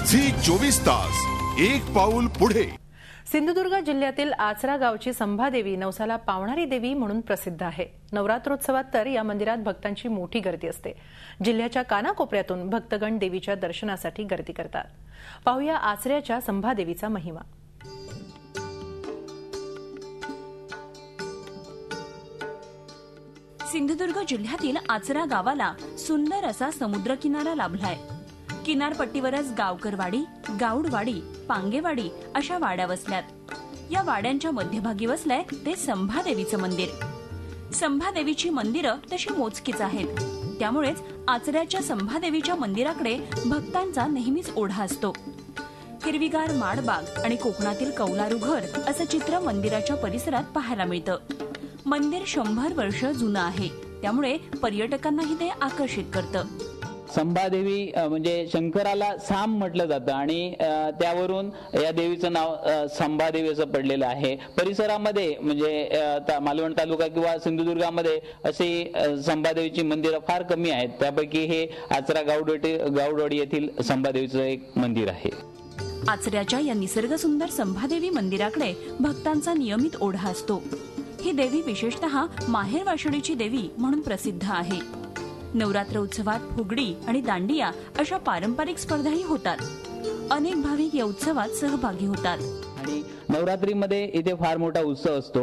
Zee 24 तास एक पाऊल पुढे। सिंधुदुर्ग जिल्ह्यातील आचरा गावची संभादेवी नवसाला पावणारी देवी म्हणून प्रसिद्ध आहे। नवरात्रोत्सवात तर या मंदिरात भक्तांची मोठी गर्दी असते। जिल्ह्याच्या कानाकोपऱ्यातून भक्तगण देवीच्या दर्शनासाठी गर्दी करतात। पाहूया आचऱ्याच्या संभादेवीचा महिमा। सिंधुदुर्ग जिल्ह्यातील आचरा गावाला सुंदर असा समुद्रकिनारा लाभलाय। किनारपट्टीवरच गावकरवाडी, गाऊडवाडी, पांगेवाडी अशा वाड्या वसल्यात। या वाड्यांच्या मध्यभागी वसलंय ते संभादेवीचं मंदिर। संभादेवीची मंदिरं तशी मोजकीच आहेत, त्यामुळेच आचऱ्याच्या संभादेवीच्या मंदिराकडे भक्तांचा नेहमीच ओढा असतो। हिरवीगार माडबाग आणि कोकणातील कौलारू घर असं चित्र मंदिराच्या परिसरात पाहायला मिळतं। मंदिर 100 वर्ष जुनं आहे, त्यामुळे पर्यटकांनाही ते आकर्षित करतं। संभादेवी म्हणजे शंकराला साम म्हटलं जातं आणि त्यावरून या देवीचं नाव संभादेवी असं पडलेलं आहे। परिसरामध्ये म्हणजे मालवण तालुका किंवा सिंधुदुर्गामध्ये अशी संभादेवीची मंदिरं फार कमी आहेत। त्यापैकी हे आचरा गाऊडवाडी येथील संभादेवीचं एक मंदिर आहे। आचऱ्याच्या या निसर्गसुंदर संभादेवी मंदिराकडे भक्तांचा नियमित ओढा असतो। ही देवी विशेषतः माहेर वाशिणीची देवी म्हणून प्रसिद्ध आहे। नवरात्र उत्सवात फुगडी आणि दांडिया अशा पारंपरिक स्पर्धाही होतात। अनेक भाविक या उत्सवात सहभागी होतात आणि नवरात्रीमध्ये इथे फार मोठा उत्सव असतो।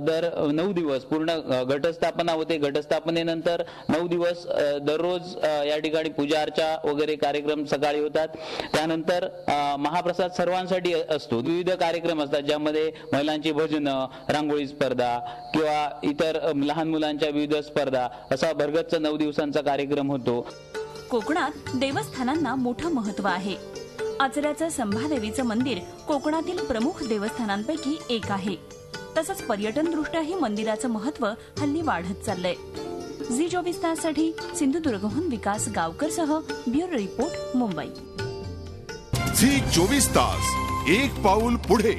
दर 9 दिवस पूर्ण घटस्थापना होते। घटस्थापनेनंतर 9 दिवस दररोज या ठिकाणी पूजा अर्चा वगैरे कार्यक्रम सकाळी होतात। त्यानंतर महाप्रसाद सर्वांसाठी असतो। विविध कार्यक्रम असतात, ज्यामध्ये महिलांची भजनं, रांगोळी स्पर्धा किंवा इतर लहान मुलांच्या विविध स्पर्धा असा भरगच्च 9 दिवसांचा कार्यक्रम होतो। कोकणात देवस्थानांना मोठं महत्त्व आहे। आचऱ्याचं संभादेवीचं मंदिर कोकणातील प्रमुख देवस्थानांपैकी एक आहे। तसंच पर्यटनदृष्ट्याही मंदिराचं महत्त्व हल्ली वाढत चाललंय। झी 24 ताससाठी सिंधुदुर्गहून विकास गावकरसह ब्युरो रिपोर्ट, मुंबई। झी 24 तास एक पाऊल पुढे।